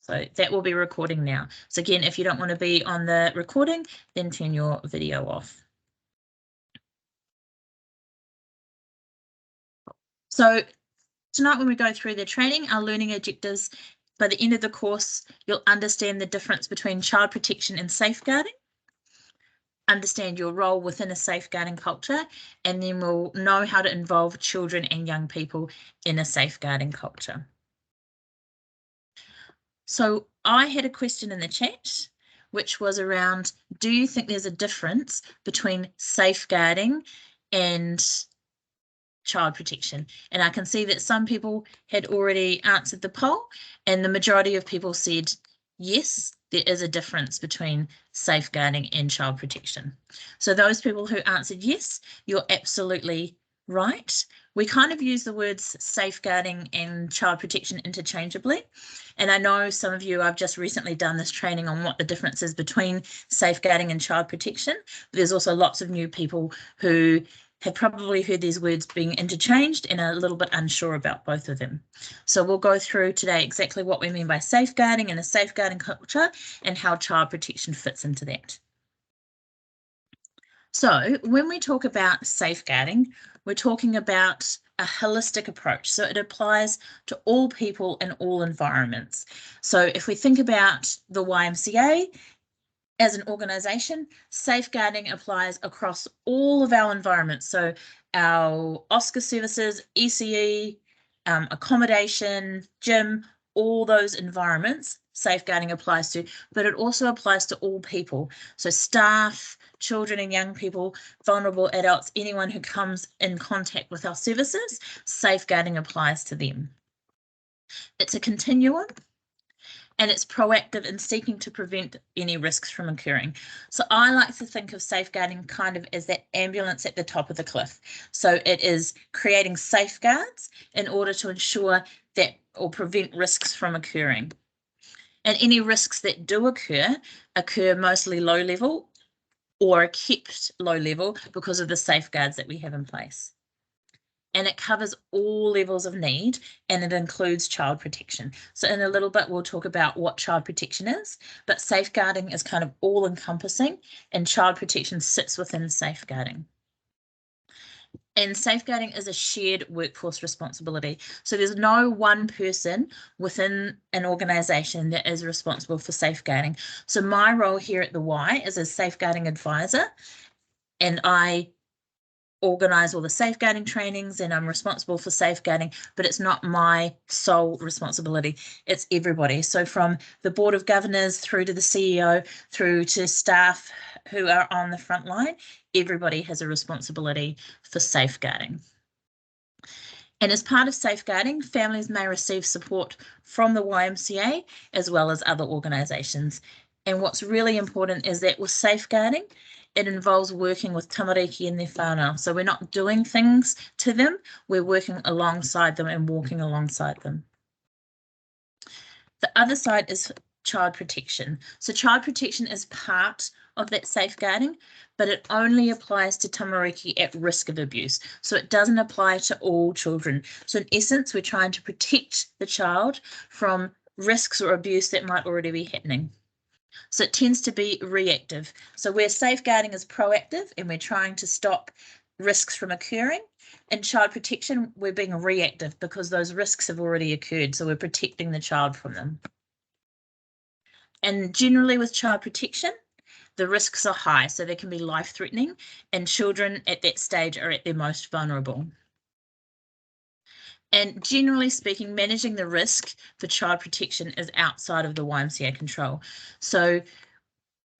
So that will be recording now. So again, if you don't want to be on the recording, then turn your video off. So tonight when we go through the training, our learning objectives, by the end of the course, you'll understand the difference between child protection and safeguarding, understand your role within a safeguarding culture, and then we'll know how to involve children and young people in a safeguarding culture. So I had a question in the chat, which was around, do you think there's a difference between safeguarding and child protection? And I can see that some people had already answered the poll, and the majority of people said yes, there is a difference between safeguarding and child protection. So those people who answered yes, you're absolutely right. We kind of use the words safeguarding and child protection interchangeably. And I know some of you, I've just recently done this training on what the difference is between safeguarding and child protection. But there's also lots of new people who have probably heard these words being interchanged and are a little bit unsure about both of them. So we'll go through today exactly what we mean by safeguarding and a safeguarding culture and how child protection fits into that. So when we talk about safeguarding, we're talking about a holistic approach. So it applies to all people and all environments. So if we think about the YMCA, as an organisation, safeguarding applies across all of our environments. So our OSCA services, ECE, accommodation, gym, all those environments, safeguarding applies to, but it also applies to all people. So staff, children and young people, vulnerable adults, anyone who comes in contact with our services, safeguarding applies to them. It's a continuum, and it's proactive in seeking to prevent any risks from occurring. So I like to think of safeguarding kind of as that ambulance at the top of the cliff. So it is creating safeguards in order to ensure that or prevent risks from occurring. And any risks that do occur mostly low level or are kept low level because of the safeguards that we have in place. And it covers all levels of need, and it includes child protection. So in a little bit, we'll talk about what child protection is, but safeguarding is kind of all encompassing, and child protection sits within safeguarding. And safeguarding is a shared workforce responsibility. So there's no one person within an organisation that is responsible for safeguarding. So my role here at the Y is a safeguarding advisor, and I organise all the safeguarding trainings, and I'm responsible for safeguarding, but it's not my sole responsibility. It's everybody. So from the Board of Governors through to the CEO, through to staff who are on the front line, everybody has a responsibility for safeguarding. And as part of safeguarding, families may receive support from the YMCA as well as other organisations. And what's really important is that with safeguarding, it involves working with tamariki and their whānau. So we're not doing things to them, we're working alongside them and walking alongside them. The other side is child protection. So child protection is part of that safeguarding, but it only applies to tamariki at risk of abuse. So it doesn't apply to all children. So in essence, we're trying to protect the child from risks or abuse that might already be happening. So it tends to be reactive. So where safeguarding is proactive and we're trying to stop risks from occurring, in child protection, we're being reactive because those risks have already occurred. So we're protecting the child from them. And generally with child protection, the risks are high, so they can be life-threatening, and children at that stage are at their most vulnerable. And generally speaking, managing the risk for child protection is outside of the YMCA control. So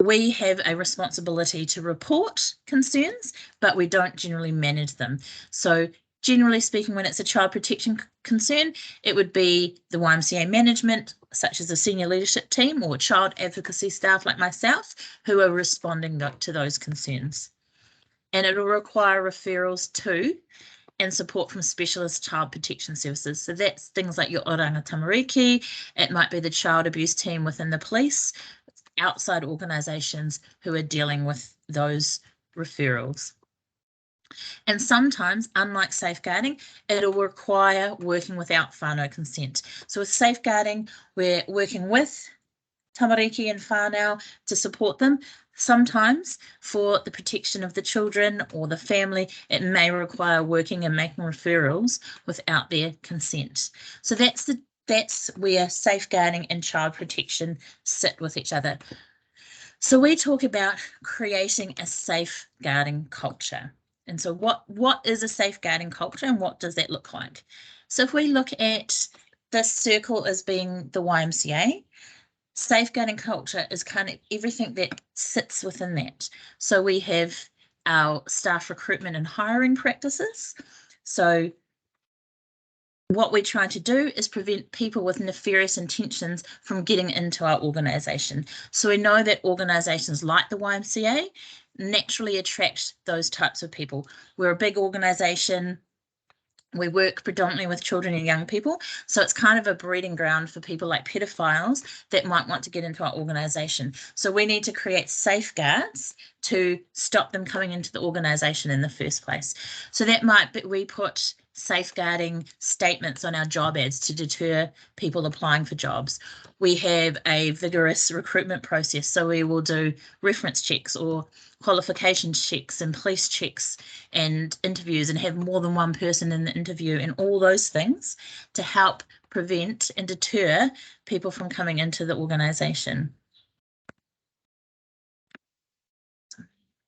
we have a responsibility to report concerns, but we don't generally manage them. So generally speaking, when it's a child protection concern, it would be the YMCA management, such as the senior leadership team or child advocacy staff like myself, who are responding to those concerns. And it will require referrals to and support from specialist child protection services. So that's things like your oranga tamariki, it might be the child abuse team within the police, outside organisations who are dealing with those referrals. And sometimes, unlike safeguarding, it'll require working without whānau consent. So with safeguarding, we're working with tamariki and whānau to support them. Sometimes for the protection of the children or the family, it may require working and making referrals without their consent. So that's where safeguarding and child protection sit with each other. So we talk about creating a safeguarding culture. And so what is a safeguarding culture and what does that look like? So if we look at this circle as being the YMCA, safeguarding culture is kind of everything that sits within that. So we have our staff recruitment and hiring practices. So what we're trying to do is prevent people with nefarious intentions from getting into our organisation. So we know that organisations like the YMCA naturally attract those types of people. We're a big organisation. We work predominantly with children and young people, so it's kind of a breeding ground for people like pedophiles that might want to get into our organisation. So we need to create safeguards to stop them coming into the organisation in the first place. So that might be, we put safeguarding statements on our job ads to deter people applying for jobs. We have a vigorous recruitment process, so we will do reference checks or qualification checks and police checks and interviews and have more than one person in the interview and all those things to help prevent and deter people from coming into the organisation.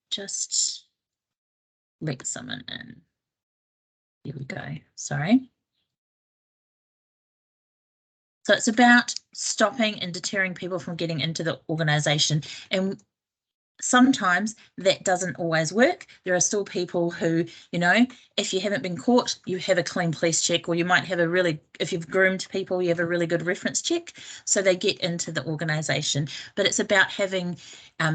Just let someone in. Here we go. Sorry. So it's about stopping and deterring people from getting into the organisation. And sometimes that doesn't always work. There are still people who, you know, if you haven't been caught, you have a clean police check, or you might have a really, if you've groomed people, you have a really good reference check, so they get into the organisation. But it's about having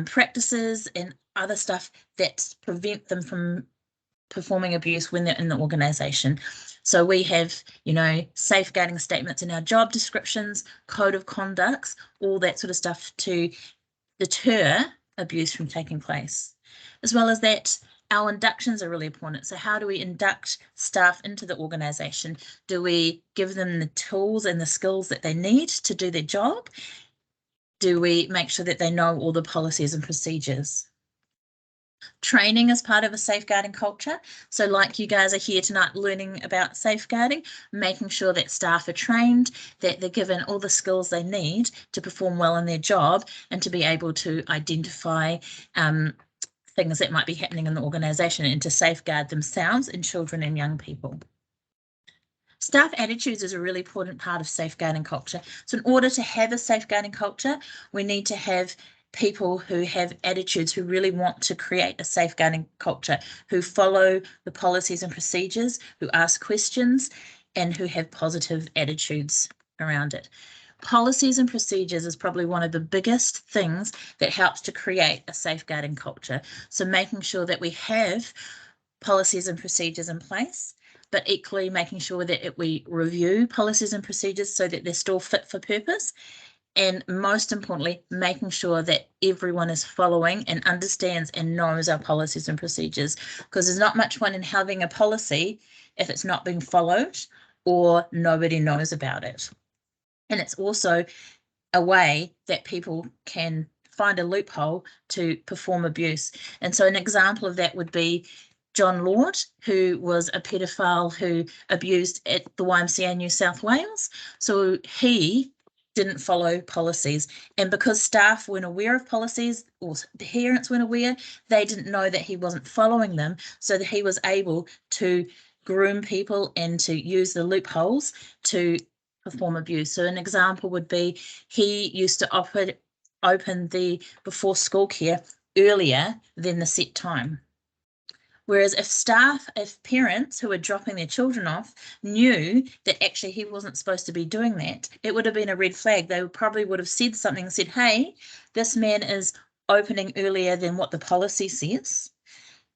practices and other stuff that prevent them from performing abuse when they're in the organisation. So we have, you know, safeguarding statements in our job descriptions, code of conducts, all that sort of stuff to deter abuse from taking place. As well as that, our inductions are really important. So how do we induct staff into the organisation? Do we give them the tools and the skills that they need to do their job? Do we make sure that they know all the policies and procedures? Training is part of a safeguarding culture. So like you guys are here tonight learning about safeguarding, making sure that staff are trained, that they're given all the skills they need to perform well in their job and to be able to identify things that might be happening in the organisation and to safeguard themselves and children and young people. Staff attitudes is a really important part of safeguarding culture. So in order to have a safeguarding culture, we need to have people who have attitudes, who really want to create a safeguarding culture, who follow the policies and procedures, who ask questions, and who have positive attitudes around it. Policies and procedures is probably one of the biggest things that helps to create a safeguarding culture. So making sure that we have policies and procedures in place, but equally making sure that we review policies and procedures so that they're still fit for purpose. And most importantly, making sure that everyone is following and understands and knows our policies and procedures, because there's not much fun in having a policy if it's not being followed or nobody knows about it. And it's also a way that people can find a loophole to perform abuse. And so an example of that would be John Lord, who was a pedophile who abused at the YMCA New South Wales. So he didn't follow policies, and because staff weren't aware of policies or parents weren't aware, they didn't know that he wasn't following them, so that he was able to groom people and to use the loopholes to perform abuse. So an example would be he used to open the before school care earlier than the set time. Whereas if parents who were dropping their children off knew that actually he wasn't supposed to be doing that, it would have been a red flag. They probably would have said something, said, hey, this man is opening earlier than what the policy says.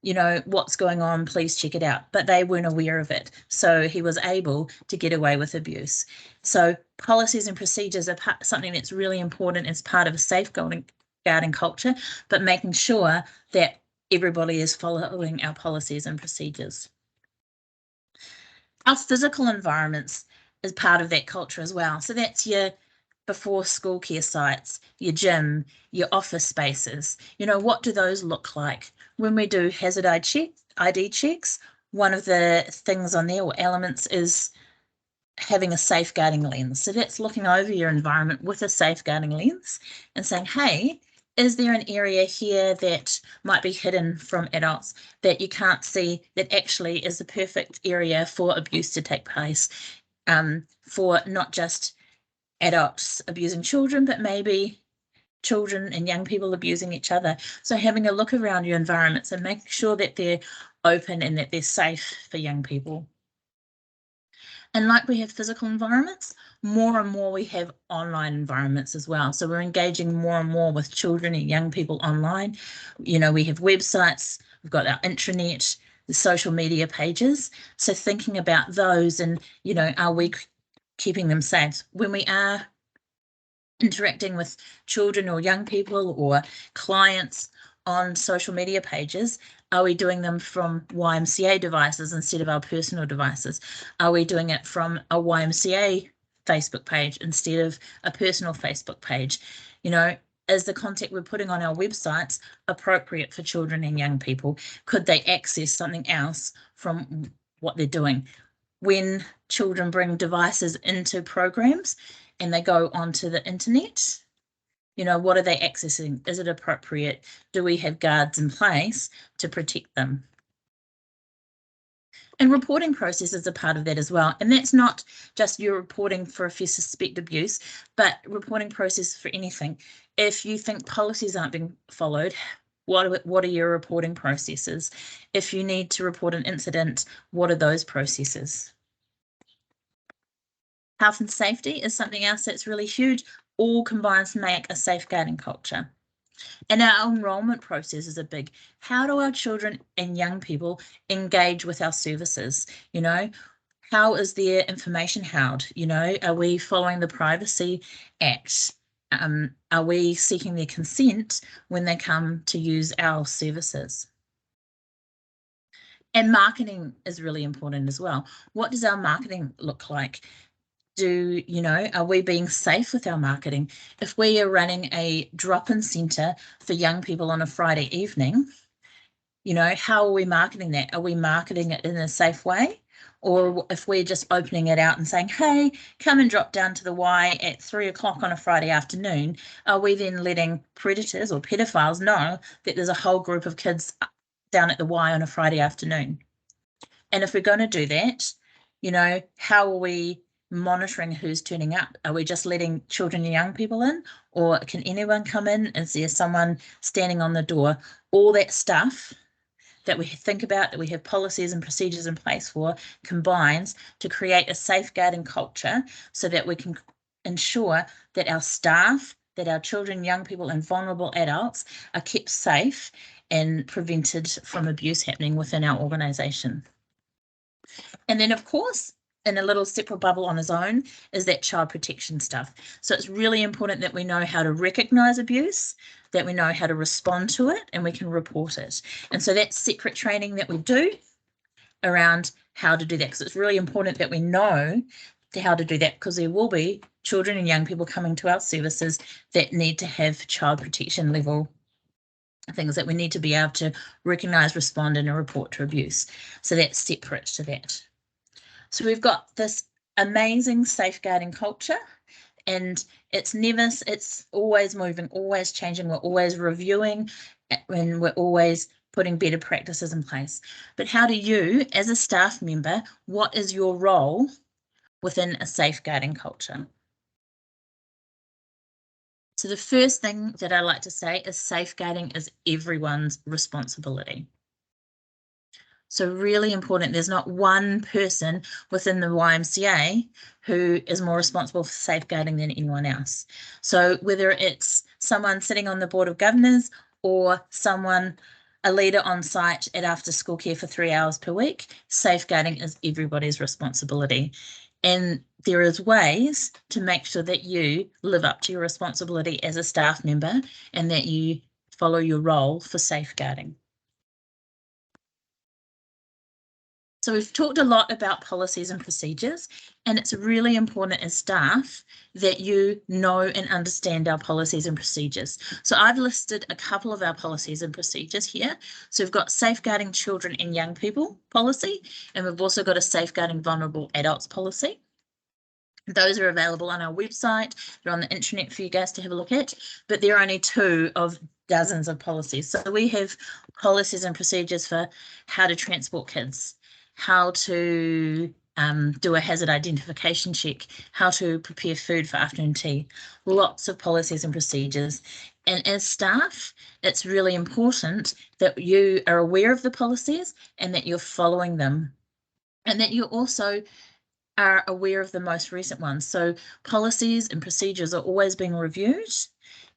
You know, what's going on, please check it out. But they weren't aware of it. So he was able to get away with abuse. So policies and procedures are something that's really important as part of a safeguarding culture, but making sure that everybody is following our policies and procedures. Our physical environments is part of that culture as well. So that's your before school care sites, your gym, your office spaces. You know, what do those look like? When we do hazard ID checks, one of the things on there or elements is having a safeguarding lens. So that's looking over your environment with a safeguarding lens and saying, hey, is there an area here that might be hidden from adults that you can't see that actually is the perfect area for abuse to take place, for not just adults abusing children, but maybe children and young people abusing each other. So having a look around your environments and making sure that they're open and that they're safe for young people. And like we have physical environments, more and more we have online environments as well. So we're engaging more and more with children and young people online. You know, we have websites, we've got our intranet, the social media pages. So thinking about those and, you know, are we keeping them safe? When we are interacting with children or young people or clients on social media pages, are we doing them from YMCA devices instead of our personal devices? Are we doing it from a YMCA Facebook page instead of a personal Facebook page? You know, is the content we're putting on our websites appropriate for children and young people? Could they access something else from what they're doing? When children bring devices into programs and they go onto the internet, you know, what are they accessing? Is it appropriate? Do we have guards in place to protect them? And reporting processes are part of that as well. And that's not just your reporting for if you suspect abuse, but reporting process for anything. If you think policies aren't being followed, what are your reporting processes? If you need to report an incident, what are those processes? Health and safety is something else that's really huge. All combines to make a safeguarding culture. And our enrolment processes are big. How do our children and young people engage with our services? You know, how is their information held? You know, are we following the Privacy Act? Are we seeking their consent when they come to use our services? And marketing is really important as well. What does our marketing look like? Are we being safe with our marketing? If we are running a drop-in centre for young people on a Friday evening, you know, how are we marketing that? Are we marketing it in a safe way? Or if we're just opening it out and saying, hey, come and drop down to the Y at 3 o'clock on a Friday afternoon, are we then letting predators or pedophiles know that there's a whole group of kids down at the Y on a Friday afternoon? And if we're going to do that, you know, how are we monitoring who's turning up? Are we just letting children and young people in, or can anyone come in? Is there someone standing on the door? All that stuff that we think about, that we have policies and procedures in place for, combines to create a safeguarding culture so that we can ensure that our staff, that our children, young people, and vulnerable adults are kept safe and prevented from abuse happening within our organisation. And then, of course, in a little separate bubble on its own is that child protection stuff. So it's really important that we know how to recognise abuse, that we know how to respond to it, and we can report it. And so that's separate training that we do around how to do that, because it's really important that we know how to do that, because there will be children and young people coming to our services that need to have child protection level things that we need to be able to recognise, respond, and report to abuse. So that's separate to that. So we've got this amazing safeguarding culture, and it's always moving, always changing. We're always reviewing, and we're always putting better practices in place. But how do you, as a staff member, what is your role within a safeguarding culture? So the first thing that I like to say is safeguarding is everyone's responsibility. So really important, there's not one person within the YMCA who is more responsible for safeguarding than anyone else. So whether it's someone sitting on the Board of Governors or a leader on site at after school care for 3 hours per week, safeguarding is everybody's responsibility. And there is ways to make sure that you live up to your responsibility as a staff member and that you follow your role for safeguarding. So we've talked a lot about policies and procedures, and it's really important as staff that you know and understand our policies and procedures. So I've listed a couple of our policies and procedures here. So we've got safeguarding children and young people policy, and we've also got a safeguarding vulnerable adults policy. Those are available on our website. They're on the internet for you guys to have a look at, but they're only 2 of dozens of policies. So we have policies and procedures for how to transport kids, how to do a hazard identification check, how to prepare food for afternoon tea, lots of policies and procedures. And as staff, it's really important that you are aware of the policies and that you're following them, and that you also are aware of the most recent ones. So policies and procedures are always being reviewed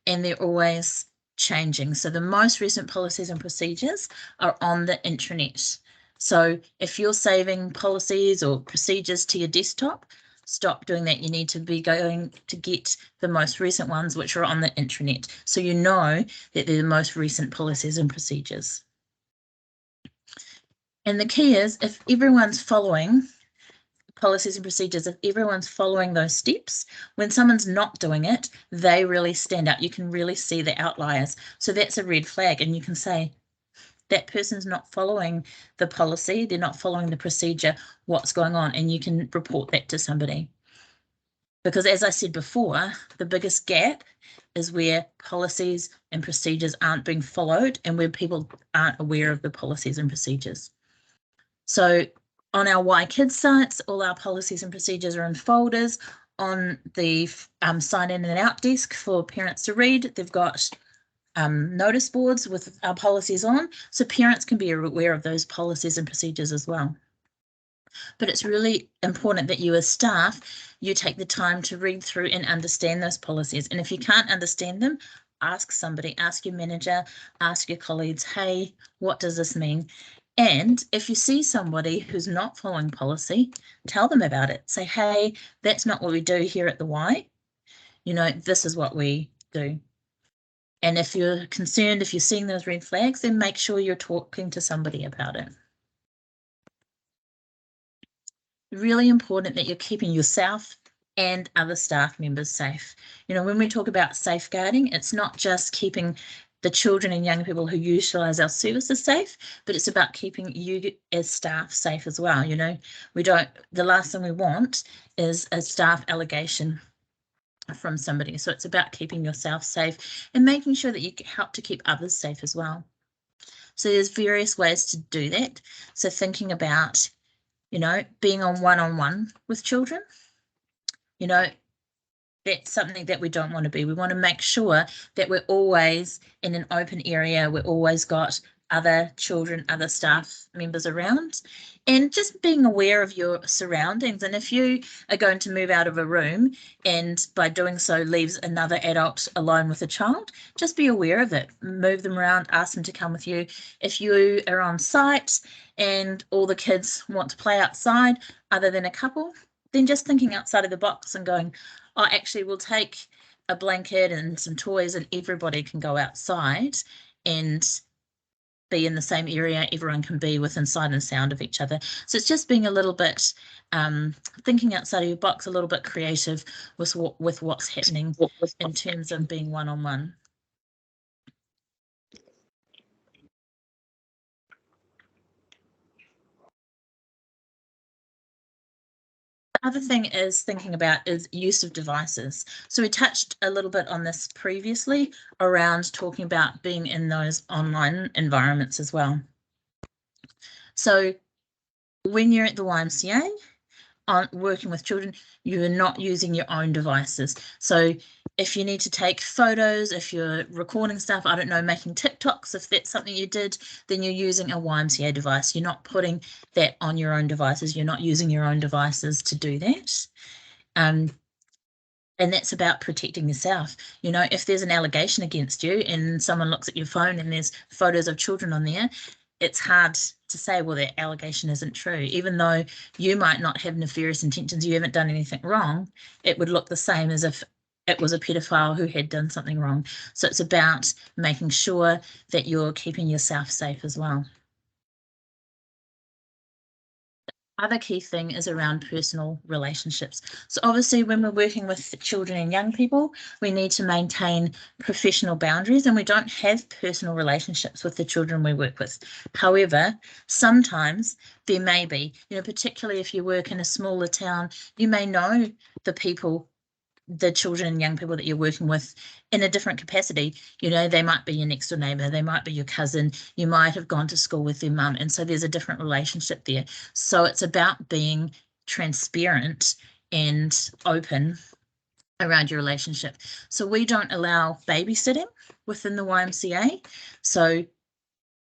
and they're always changing. So the most recent policies and procedures are on the intranet. So if you're saving policies or procedures to your desktop, stop doing that. You need to be going to get the most recent ones, which are on the intranet. So you know that they're the most recent policies and procedures. And the key is, if everyone's following policies and procedures, if everyone's following those steps, when someone's not doing it, they really stand out. You can really see the outliers. So that's a red flag, and you can say, that person's not following the policy, they're not following the procedure, what's going on? And you can report that to somebody. Because as I said before, the biggest gap is where policies and procedures aren't being followed and where people aren't aware of the policies and procedures. So on our Y Kids sites, all our policies and procedures are in folders. On the sign in and out desk for parents to read, they've got notice boards with our policies on, so parents can be aware of those policies and procedures as well. But it's really important that you as staff, you take the time to read through and understand those policies. And if you can't understand them, ask somebody, ask your manager, ask your colleagues, hey, what does this mean? And if you see somebody who's not following policy, tell them about it. Say, hey, that's not what we do here at the Y. You know, this is what we do. And if you're concerned, if you're seeing those red flags, then make sure you're talking to somebody about it. Really important that you're keeping yourself and other staff members safe. You know, when we talk about safeguarding, it's not just keeping the children and young people who utilise our services safe, but it's about keeping you as staff safe as well. You know, the last thing we want is a staff allegation from somebody. So it's about keeping yourself safe and making sure that you help to keep others safe as well. So there's various ways to do that. So thinking about, you know, being on one-on-one with children, you know, that's something that we don't want to be. We want to make sure that we're always in an open area. We've always got other children, other staff members around, and just being aware of your surroundings. And if you are going to move out of a room and by doing so leaves another adult alone with a child, just be aware of it. Move them around, ask them to come with you. If you are on site and all the kids want to play outside other than a couple, then just thinking outside of the box and going, oh, actually, we'll take a blanket and some toys and everybody can go outside and be in the same area. Everyone can be within sight and sound of each other. So it's just being a little bit thinking outside of your box, a little bit creative with what's happening in terms of being one-on-one. Other thing is thinking about is use of devices. So we touched a little bit on this previously around talking about being in those online environments as well. So when you're at the YMCA working with children, you are not using your own devices. So if you need to take photos, if you're recording stuff, I don't know, making TikToks, if that's something you did, then you're using a YMCA device. You're not putting that on your own devices. You're not using your own devices to do that. And that's about protecting yourself. You know, if there's an allegation against you and someone looks at your phone and there's photos of children on there, it's hard to say, well, that allegation isn't true. Even though you might not have nefarious intentions, you haven't done anything wrong, it would look the same as if it was a pedophile who had done something wrong. So it's about making sure that you're keeping yourself safe as well. other key thing is around personal relationships. So obviously when we're working with children and young people, we need to maintain professional boundaries, and we don't have personal relationships with the children we work with. However, sometimes there may be, particularly if you work in a smaller town, you may know the children and young people that you're working with in a different capacity. They might be your next door neighbor, they might be your cousin, you might have gone to school with their mum, and so there's a different relationship there. So it's about being transparent and open around your relationship. So we don't allow babysitting within the YMCA. So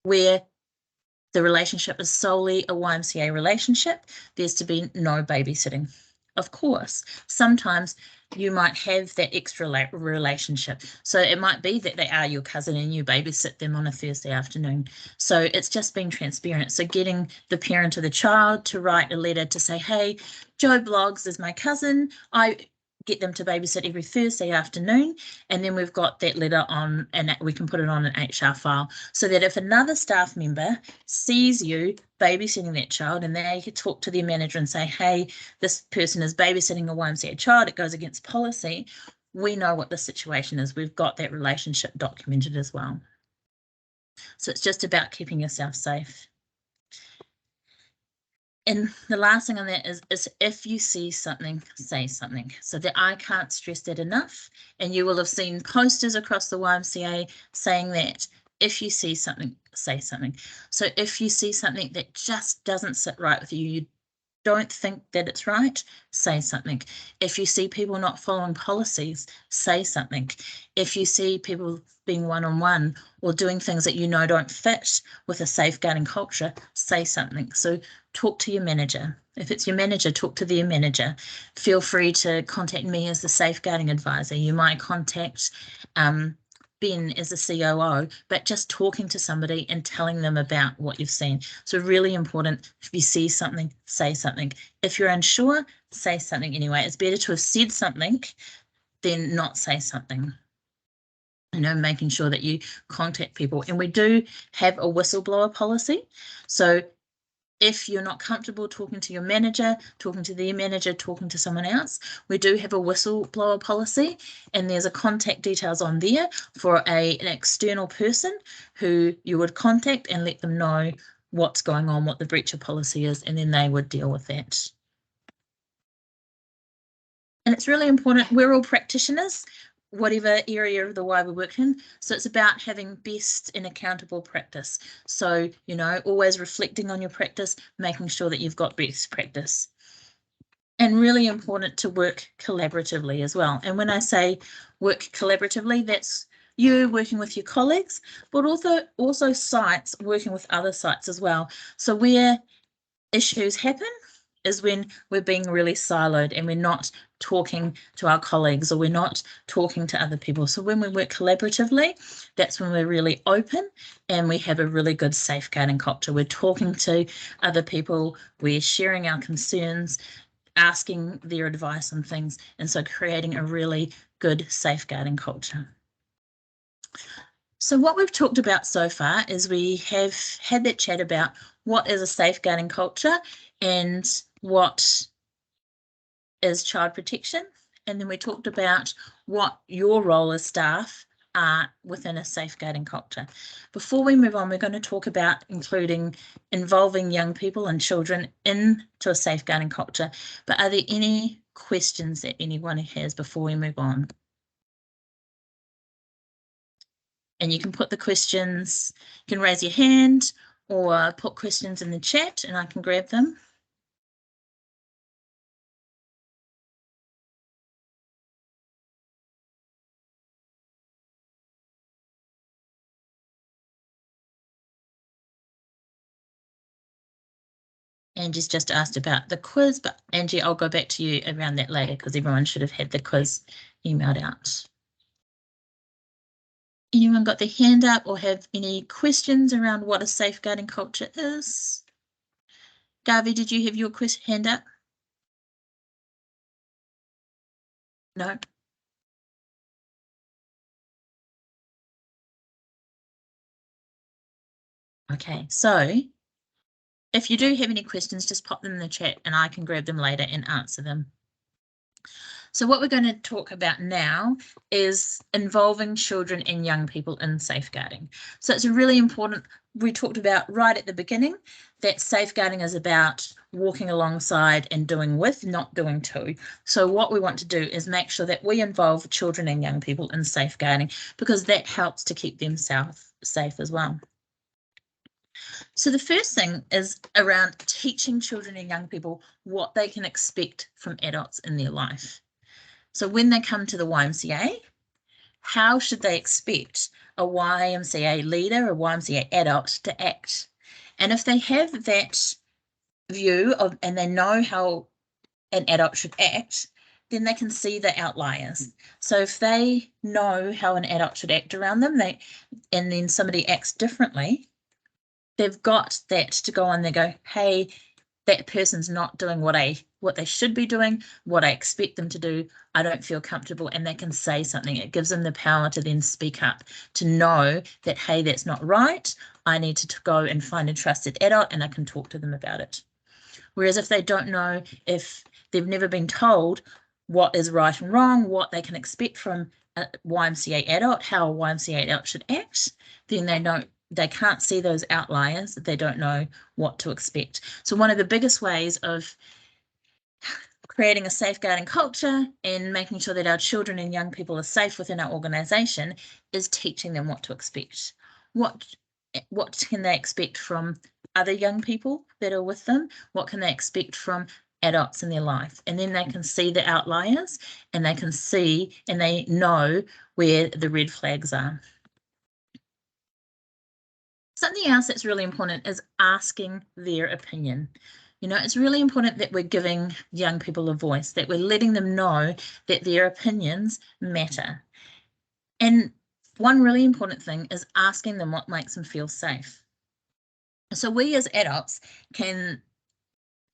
where the relationship is solely a YMCA relationship, there's to be no babysitting. Of course, sometimes you might have that extra relationship. So it might be that they are your cousin and you babysit them on a Thursday afternoon. So it's just being transparent. So getting the parent of the child to write a letter to say, hey, Joe Bloggs is my cousin. I get them to babysit every Thursday afternoon, and then we've got that letter on, and we can put it on an HR file, so that if another staff member sees you babysitting that child and they can talk to their manager and say, hey, this person is babysitting a YMCA child, it goes against policy, we know what the situation is. We've got that relationship documented as well. So it's just about keeping yourself safe. And the last thing on that is if you see something, say something. So that I can't stress that enough. And you will have seen posters across the YMCA saying that if you see something, say something. So if you see something that just doesn't sit right with you, you don't think that it's right, say something. If you see people not following policies, say something. If you see people being one-on-one or doing things that don't fit with a safeguarding culture, say something. So talk to your manager. If it's your manager, talk to their manager. Feel free to contact me as the safeguarding advisor. You might contact Ben as a COO, but just talking to somebody and telling them about what you've seen. So really important, if you see something, say something. If you're unsure, say something anyway. It's better to have said something than not say something. Making sure that you contact people. And we do have a whistleblower policy. So if you're not comfortable talking to your manager, talking to their manager, talking to someone else, we do have a whistleblower policy, and there's a contact details on there for an external person who you would contact and let them know what's going on, what the breach of policy is, and then they would deal with that. And it's really important, we're all practitioners, whatever area of the Y we work in. So it's about having best and accountable practice. So, always reflecting on your practice, making sure that you've got best practice. And really important to work collaboratively as well. And when I say work collaboratively, that's you working with your colleagues, but also sites working with other sites as well. So where issues happen is when we're being really siloed and we're not talking to our colleagues or we're not talking to other people. So when we work collaboratively, that's when we're really open and we have a really good safeguarding culture. We're talking to other people, we're sharing our concerns, asking their advice on things, and so creating a really good safeguarding culture. So what we've talked about so far is we have had that chat about what is a safeguarding culture and what is child protection. And then we talked about what your role as staff are within a safeguarding culture. Before we move on, we're going to talk about involving young people and children into a safeguarding culture. But are there any questions that anyone has before we move on? And you can put the questions, you can raise your hand or put questions in the chat and I can grab them. Angie's just asked about the quiz, but Angie, I'll go back to you around that later because everyone should have had the quiz emailed out. Anyone got their hand up or have any questions around what a safeguarding culture is? Garvey, did you have your hand up? No. Okay, so if you do have any questions, just pop them in the chat and I can grab them later and answer them. So what we're going to talk about now is involving children and young people in safeguarding. So it's really important. We talked about right at the beginning that safeguarding is about walking alongside and doing with, not doing to. So what we want to do is make sure that we involve children and young people in safeguarding, because that helps to keep them safe as well. So the first thing is around teaching children and young people what they can expect from adults in their life. So when they come to the YMCA, how should they expect a YMCA leader, a YMCA adult to act? And if they have that view of, and they know how an adult should act, then they can see the outliers. So if they know how an adult should act around them, and then somebody acts differently, they've got that to go on. They go, hey, that person's not doing what they should be doing, what I expect them to do. I don't feel comfortable, and they can say something. It gives them the power to then speak up, to know that, hey, that's not right. I need to go and find a trusted adult and I can talk to them about it. Whereas if they don't know, if they've never been told what is right and wrong, what they can expect from a YMCA adult, how a YMCA adult should act, then they can't see those outliers, that they don't know what to expect. So one of the biggest ways of creating a safeguarding culture and making sure that our children and young people are safe within our organisation is teaching them what to expect. What can they expect from other young people that are with them? What can they expect from adults in their life? And then they can see the outliers, and they can see and they know where the red flags are. Something else that's really important is asking their opinion. You know, it's really important that we're giving young people a voice, that we're letting them know that their opinions matter. And one really important thing is asking them what makes them feel safe. So we as adults can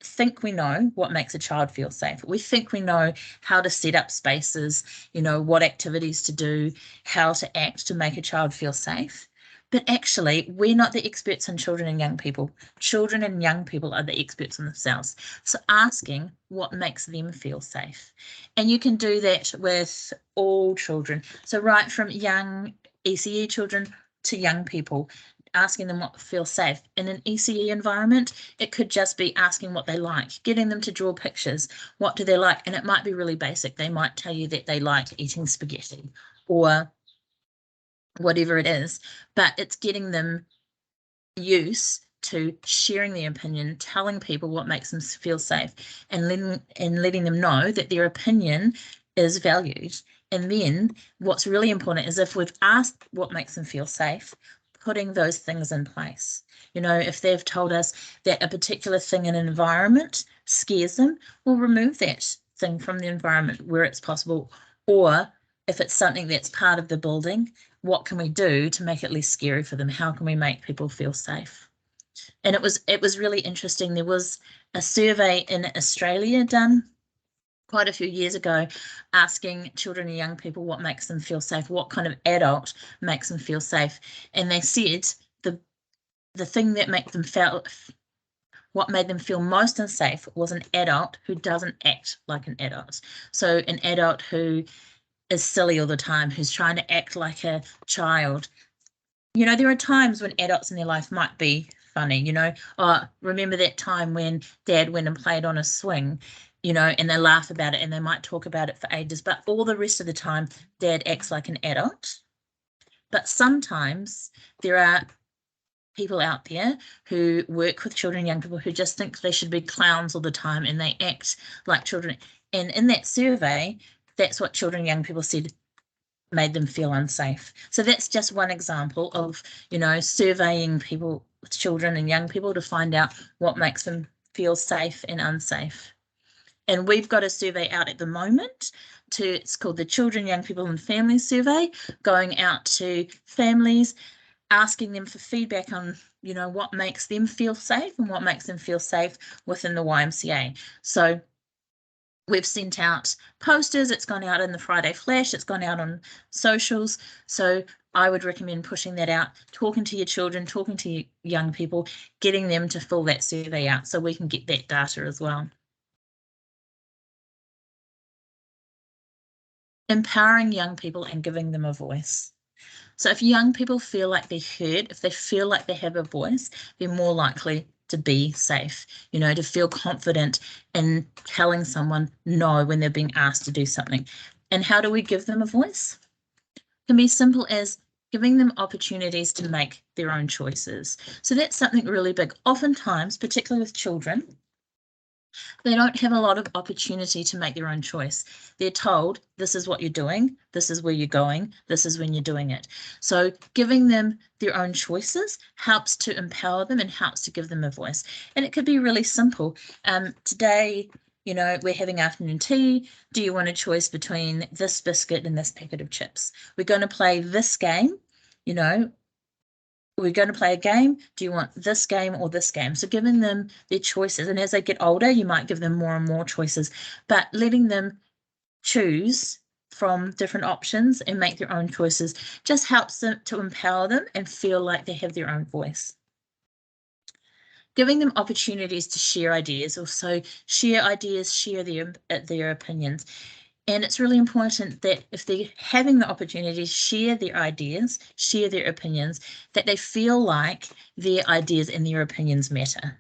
think we know what makes a child feel safe. We think we know how to set up spaces, you know, what activities to do, how to act to make a child feel safe. But actually, we're not the experts on children and young people. Children and young people are the experts on themselves. So asking what makes them feel safe. And you can do that with all children. So right from young ECE children to young people, asking them what feels safe. In an ECE environment, it could just be asking what they like, getting them to draw pictures. What do they like? And it might be really basic. They might tell you that they like eating spaghetti or whatever it is, but it's getting them used to sharing their opinion, telling people what makes them feel safe, and letting them know that their opinion is valued. And then what's really important is, if we've asked what makes them feel safe, putting those things in place. You know, if they've told us that a particular thing in an environment scares them, we'll remove that thing from the environment where it's possible. Or if it's something that's part of the building, what can we do to make it less scary for them? How can we make people feel safe? And it was really interesting. There was a survey in Australia done quite a few years ago, asking children and young people what makes them feel safe, what kind of adult makes them feel safe. And they said the thing that what made them feel most unsafe was an adult who doesn't act like an adult. So an adult who is silly all the time, who's trying to act like a child. You know, there are times when adults in their life might be funny, you know, remember that time when Dad went and played on a swing, you know, and they laugh about it and they might talk about it for ages, but all the rest of the time, Dad acts like an adult. But sometimes there are people out there who work with children and young people who just think they should be clowns all the time and they act like children. And in that survey, that's what children and young people said made them feel unsafe. So that's just one example of, you know, surveying people, children and young people, to find out what makes them feel safe and unsafe. And we've got a survey out at the moment it's called the Children, Young People and Families Survey, going out to families, asking them for feedback on, you know, what makes them feel safe and what makes them feel safe within the YMCA. So We've sent out posters, it's gone out in the Friday Flash, it's gone out on socials. So I would recommend pushing that out, talking to your children, talking to your young people, getting them to fill that survey out so we can get that data as well. Empowering young people and giving them a voice. So if young people feel like they're heard, if they feel like they have a voice, they're more likely to be safe, to feel confident in telling someone no when they're being asked to do something. And how do we give them a voice? It can be simple as giving them opportunities to make their own choices. So that's something really big. Oftentimes, particularly with children, they don't have a lot of opportunity to make their own choice. They're told, this is what you're doing, this is where you're going, this is when you're doing it. So giving them their own choices helps to empower them and helps to give them a voice. And it could be really simple. Today, we're having afternoon tea. Do you want a choice between this biscuit and this packet of chips? We're going to play this game, we're going to play a game. Do you want this game or this game? So giving them their choices. And as they get older, you might give them more and more choices, but letting them choose from different options and make their own choices just helps them to empower them and feel like they have their own voice. Giving them opportunities to share ideas, also share ideas, share their opinions. And it's really important that if they're having the opportunity to share their ideas, share their opinions, that they feel like their ideas and their opinions matter.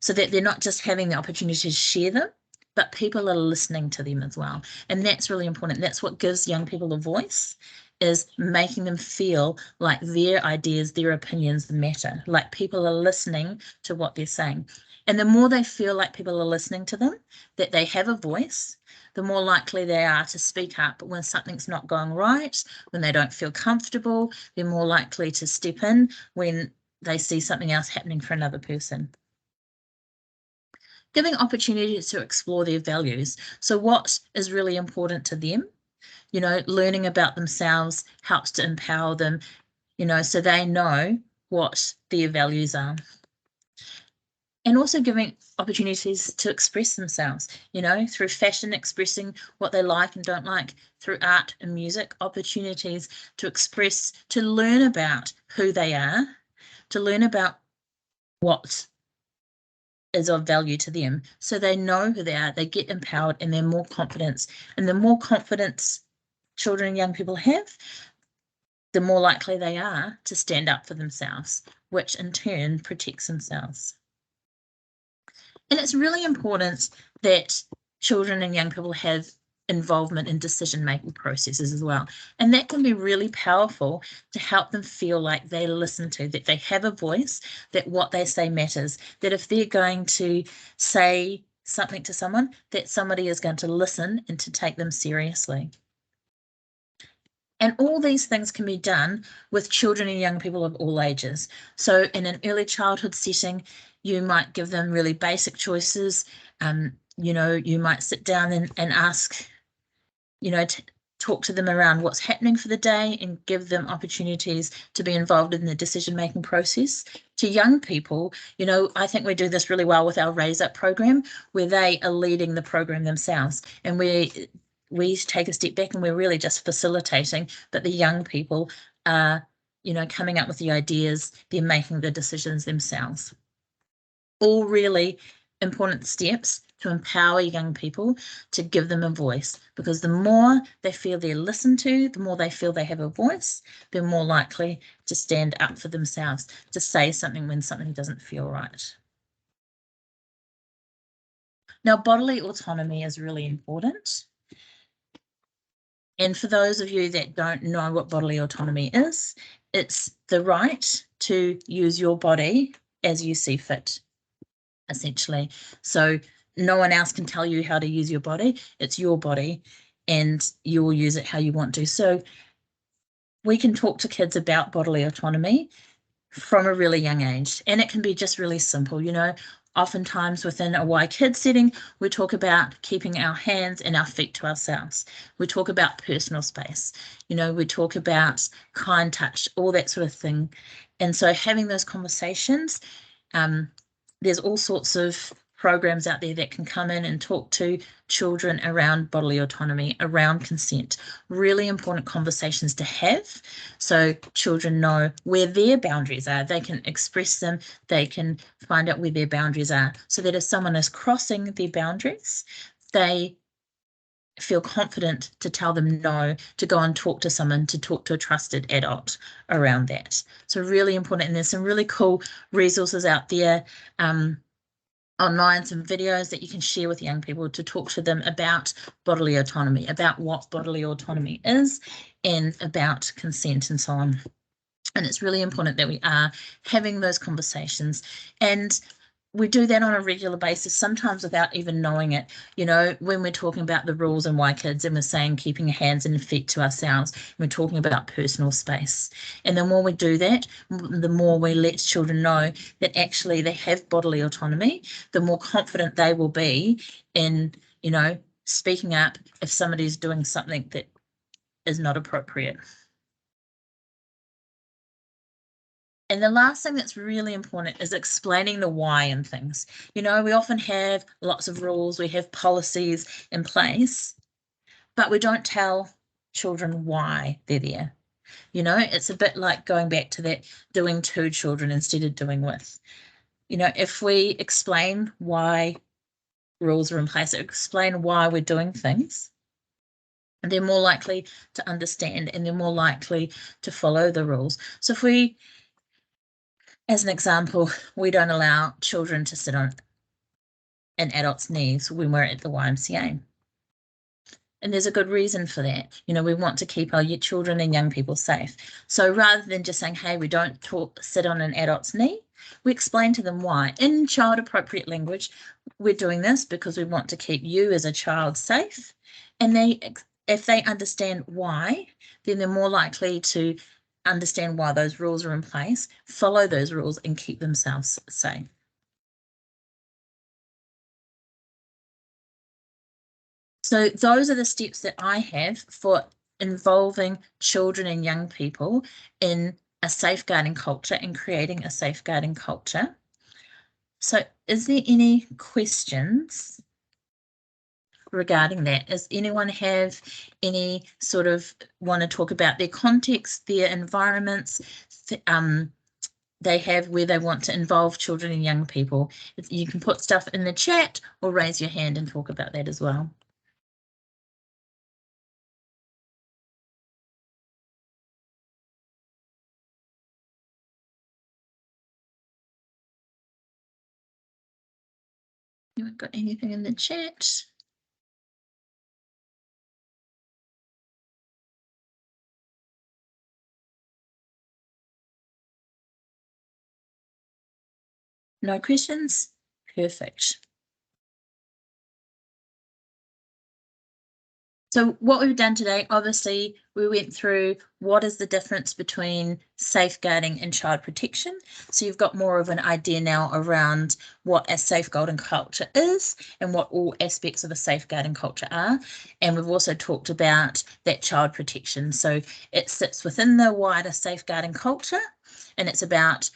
So that they're not just having the opportunity to share them, but people are listening to them as well. And that's really important. That's what gives young people a voice, is making them feel like their ideas, their opinions matter, like people are listening to what they're saying. And the more they feel like people are listening to them, that they have a voice, the more likely they are to speak up when something's not going right, when they don't feel comfortable. They're more likely to step in when they see something else happening for another person. Giving opportunities to explore their values. So what is really important to them? Learning about themselves helps to empower them, so they know what their values are. And also giving opportunities to express themselves, through fashion, expressing what they like and don't like, through art and music, opportunities to express, to learn about who they are, to learn about what is of value to them. So they know who they are, they get empowered, and they're more confident. And the more confidence children and young people have, the more likely they are to stand up for themselves, which in turn protects themselves. And it's really important that children and young people have involvement in decision-making processes as well. And that can be really powerful to help them feel like they listen to, that they have a voice, that what they say matters, that if they're going to say something to someone, that somebody is going to listen and to take them seriously. And all these things can be done with children and young people of all ages. So in an early childhood setting, you might give them really basic choices. You might sit down and ask, talk to them around what's happening for the day and give them opportunities to be involved in the decision-making process. To young people, I think we do this really well with our Raise Up program, where they are leading the program themselves. And we take a step back and we're really just facilitating, but the young people are, coming up with the ideas, they're making the decisions themselves. All really important steps to empower young people, to give them a voice, because the more they feel they're listened to, the more they feel they have a voice, they're more likely to stand up for themselves, to say something when something doesn't feel right. Now, bodily autonomy is really important. And for those of you that don't know what bodily autonomy is, it's the right to use your body as you see fit, essentially. So no one else can tell you how to use your body. It's your body and you will use it how you want to. So we can talk to kids about bodily autonomy from a really young age, and it can be just really simple. Oftentimes within a Y Kids setting, we talk about keeping our hands and our feet to ourselves. We talk about personal space. We talk about kind touch, all that sort of thing. And so having those conversations, there's all sorts of programs out there that can come in and talk to children around bodily autonomy, around consent. Really important conversations to have so children know where their boundaries are. They can express them, they can find out where their boundaries are, so that if someone is crossing their boundaries, they feel confident to tell them no, to go and talk to someone, to talk to a trusted adult around that. So really important, and there's some really cool resources out there online, some videos that you can share with young people to talk to them about bodily autonomy, about what bodily autonomy is, and about consent and so on. And it's really important that we are having those conversations, and we do that on a regular basis, sometimes without even knowing it. You know, when we're talking about the rules in YKids and we're saying keeping hands and feet to ourselves, we're talking about personal space. And the more we do that, the more we let children know that actually they have bodily autonomy, the more confident they will be in, you know, speaking up if somebody's doing something that is not appropriate. And the last thing that's really important is explaining the why in things. You know, we often have lots of rules, we have policies in place, but we don't tell children why they're there. You know, it's a bit like going back to that doing to children instead of doing with. You know, if we explain why rules are in place, explain why we're doing things, they're more likely to understand and they're more likely to follow the rules. So if we, as an example, we don't allow children to sit on an adult's knees when we're at the YMCA. And there's a good reason for that. You know, we want to keep our children and young people safe. So rather than just saying, hey, we don't sit on an adult's knee, we explain to them why. In child appropriate language, we're doing this because we want to keep you as a child safe. And if they understand why, then they're more likely to understand why those rules are in place, follow those rules, and keep themselves safe. So those are the steps that I have for involving children and young people in a safeguarding culture and creating a safeguarding culture. So is there any questions regarding that? Does anyone have any sort of want to talk about their context, their environments, they have where they want to involve children and young people? You can put stuff in the chat or raise your hand and talk about that as well. Anyone got anything in the chat? No questions? Perfect. So what we've done today, obviously, we went through what is the difference between safeguarding and child protection. So you've got more of an idea now around what a safeguarding culture is and what all aspects of a safeguarding culture are. And we've also talked about that child protection. So it sits within the wider safeguarding culture, and it's about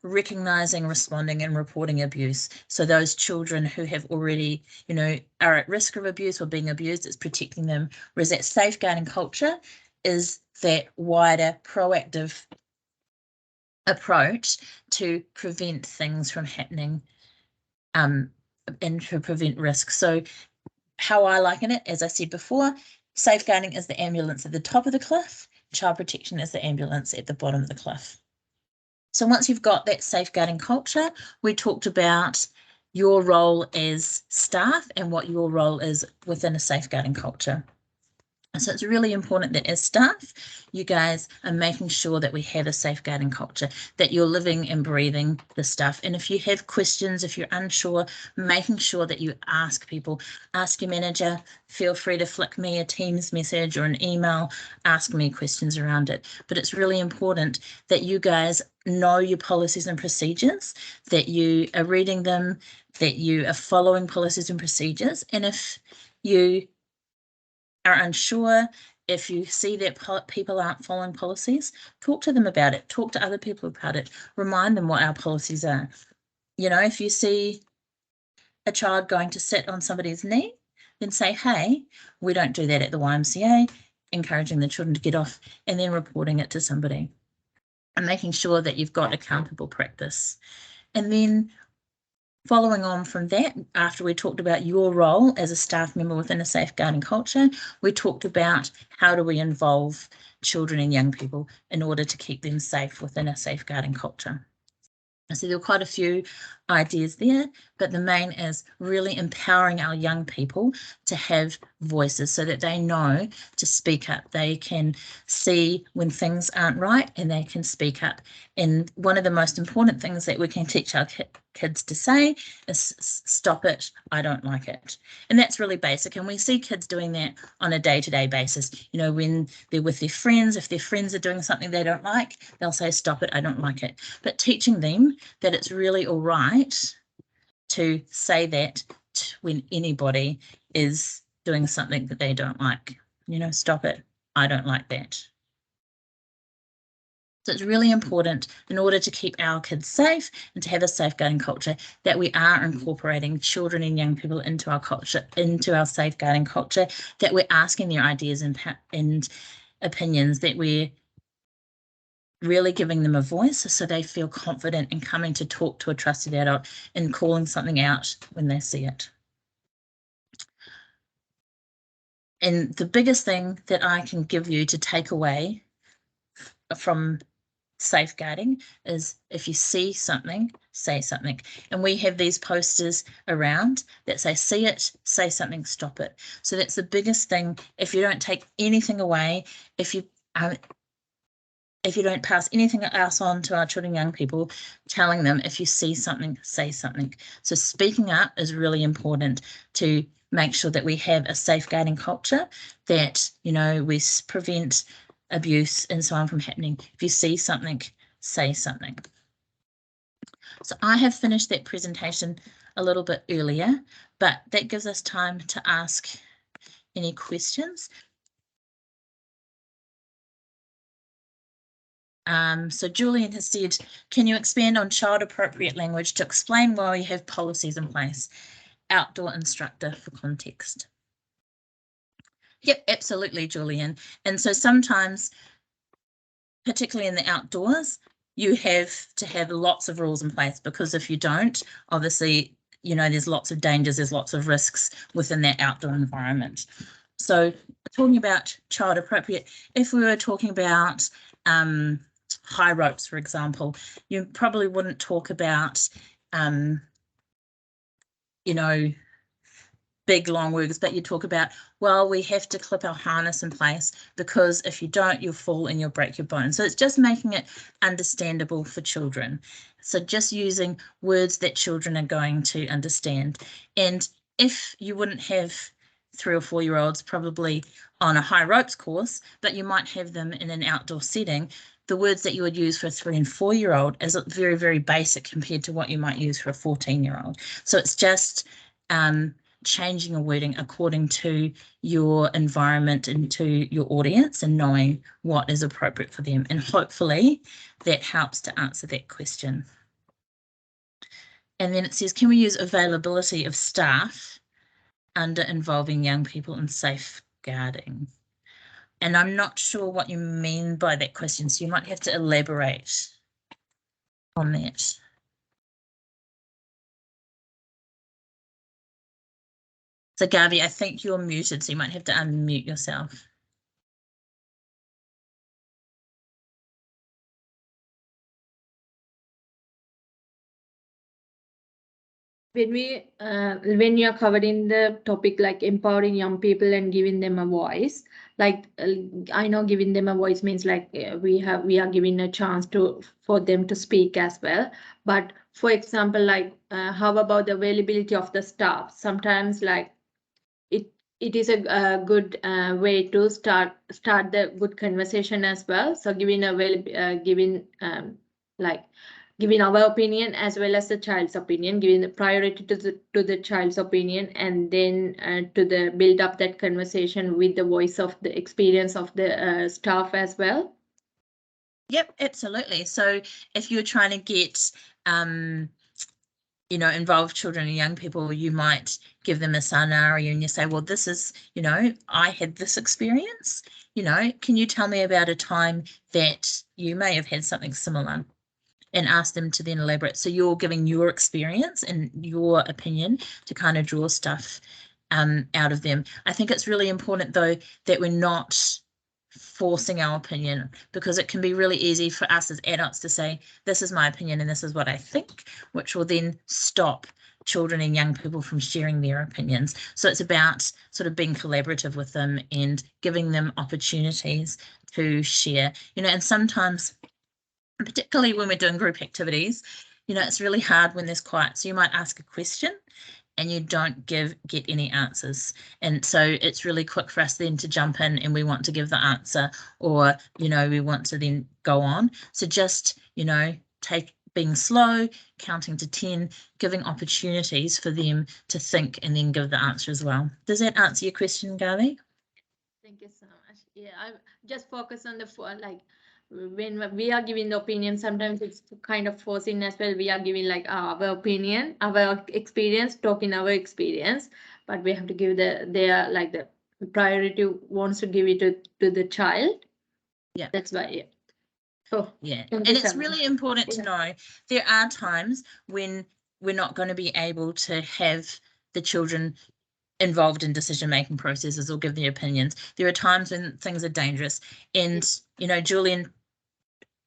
recognizing, responding, and reporting abuse. So those children who have already, you know, are at risk of abuse or being abused, it's protecting them. Whereas that safeguarding culture is that wider proactive approach to prevent things from happening and to prevent risk. So how I liken it, as I said before, safeguarding is the ambulance at the top of the cliff, child protection is the ambulance at the bottom of the cliff. So once you've got that safeguarding culture, we talked about your role as staff and what your role is within a safeguarding culture. So it's really important that as staff, you guys are making sure that we have a safeguarding culture, that you're living and breathing the stuff. And if you have questions, if you're unsure, making sure that you ask people, ask your manager, feel free to flick me a Teams message or an email, ask me questions around it. But it's really important that you guys know your policies and procedures, that you are reading them, that you are following policies and procedures. And if you are unsure, if you see that people aren't following policies, talk to them about it, talk to other people about it, remind them what our policies are. You know, if you see a child going to sit on somebody's knee, then say, hey, we don't do that at the YMCA, encouraging the children to get off, and then reporting it to somebody and making sure that you've got accountable practice. And then following on from that, after we talked about your role as a staff member within a safeguarding culture, we talked about how do we involve children and young people in order to keep them safe within a safeguarding culture. So there were quite a few ideas there, but the main is really empowering our young people to have voices so that they know to speak up. They can see when things aren't right and they can speak up. And one of the most important things that we can teach our kids to say is stop it, I don't like it. And that's really basic. And we see kids doing that on a day-to-day basis. You know, when they're with their friends, if their friends are doing something they don't like, they'll say, stop it, I don't like it. But teaching them that it's really all right to say that when anybody is doing something that they don't like. You know, stop it, I don't like that. So it's really important in order to keep our kids safe and to have a safeguarding culture that we are incorporating children and young people into our culture, into our safeguarding culture, that we're asking their ideas and opinions, that we're really giving them a voice so they feel confident in coming to talk to a trusted adult and calling something out when they see it. And the biggest thing that I can give you to take away from safeguarding is if you see something, say something. And we have these posters around that say, see it, say something, stop it. So that's the biggest thing. If you don't take anything away, if you don't pass anything else on to our children and young people, telling them if you see something, say something. So speaking up is really important to make sure that we have a safeguarding culture, that, you know, we prevent abuse and so on from happening. If you see something, say something. So I have finished that presentation a little bit earlier, but that gives us time to ask any questions. So Julian has said, can you expand on child appropriate language to explain why we have policies in place? Outdoor instructor for context. Yep, absolutely, Julian. And so sometimes, particularly in the outdoors, you have to have lots of rules in place, because if you don't, obviously, you know, there's lots of dangers, there's lots of risks within that outdoor environment. So talking about child appropriate, if we were talking about high ropes, for example, you probably wouldn't talk about, you know, big long words, but you talk about, well, we have to clip our harness in place because if you don't, you'll fall and you'll break your bone. So it's just making it understandable for children. So just using words that children are going to understand. And if you wouldn't have 3 or 4 year olds probably on a high ropes course, but you might have them in an outdoor setting, the words that you would use for a 3 and 4 year old is very, very basic compared to what you might use for a 14-year-old. So it's just changing a wording according to your environment and to your audience and knowing what is appropriate for them. And hopefully that helps to answer that question. And then it says, can we use availability of staff under involving young people in safeguarding? And I'm not sure what you mean by that question, so you might have to elaborate on that. So Gavi, I think you're muted, so you might have to unmute yourself. When you are covering the topic like empowering young people and giving them a voice, like I know giving them a voice means like we are giving a chance for them to speak as well. But for example, like how about the availability of the staff? Sometimes like it is a good way to start the good conversation as well. So giving our opinion as well as the child's opinion, giving the priority to the child's opinion, and then to the build up that conversation with the voice of the experience of the staff as well. Yep, absolutely. So if you're trying to get you know, involve children and young people, you might give them a scenario and you say, well, this is, you know, I had this experience, you know, can you tell me about a time that you may have had something similar? And ask them to then elaborate. So you're giving your experience and your opinion to kind of draw stuff out of them. I think it's really important, though, that we're not forcing our opinion, because it can be really easy for us as adults to say, this is my opinion and this is what I think, which will then stop children and young people from sharing their opinions. So it's about sort of being collaborative with them and giving them opportunities to share, you know, and sometimes, particularly when we're doing group activities, you know, it's really hard when there's quiet. So you might ask a question and you don't get any answers. And so it's really quick for us then to jump in and we want to give the answer, or, you know, we want to then go on. So just, you know, being slow, counting to 10, giving opportunities for them to think and then give the answer as well. Does that answer your question, Garvey? Thank you so much. Yeah, I just focus on the like when we are giving the opinion, sometimes it's kind of forcing as well. We are giving like our opinion, our experience, talking our experience, but we have to give their like the priority wants to give it to the child. Yeah, that's why. Yeah. Oh, yeah, and it's really important to know there are times when we're not going to be able to have the children involved in decision-making processes or give their opinions. There are times when things are dangerous, and you know, Julian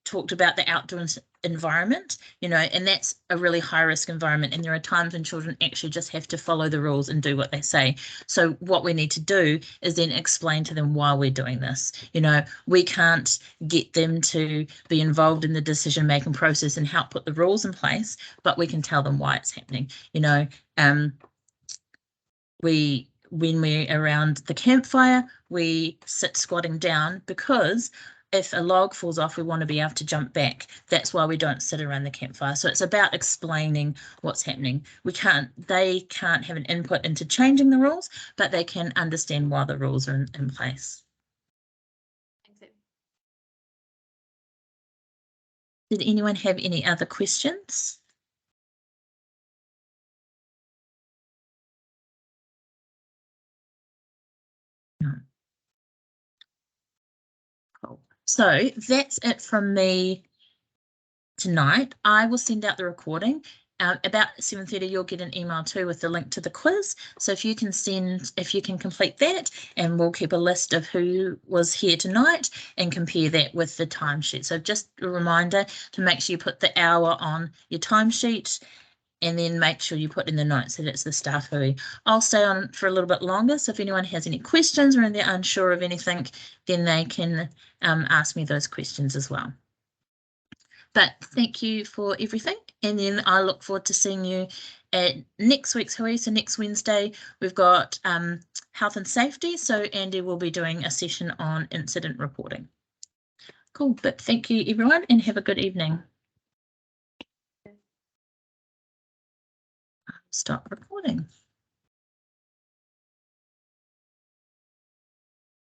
talked about the outdoor environment, you know, and that's a really high risk environment, and there are times when children actually just have to follow the rules and do what they say. So what we need to do is then explain to them why we're doing this. You know, we can't get them to be involved in the decision-making process and help put the rules in place, but we can tell them why it's happening. You know, when we're around the campfire, we sit squatting down, because if a log falls off, we want to be able to jump back. That's why we don't sit around the campfire. So it's about explaining what's happening. They can't have an input into changing the rules, but they can understand why the rules are in place. Did anyone have any other questions? No. Cool. So that's it from me tonight. I will send out the recording. About 7:30, you'll get an email too with the link to the quiz. So if you can complete that, and we'll keep a list of who was here tonight and compare that with the timesheet. So just a reminder to make sure you put the hour on your timesheet, and then make sure you put in the notes that it's the staff hui. I'll stay on for a little bit longer, so if anyone has any questions or they're unsure of anything, then they can ask me those questions as well. But thank you for everything, and then I look forward to seeing you at next week's hui. So next Wednesday we've got health and safety, so Andy will be doing a session on incident reporting. Cool, but thank you everyone and have a good evening. Stop recording.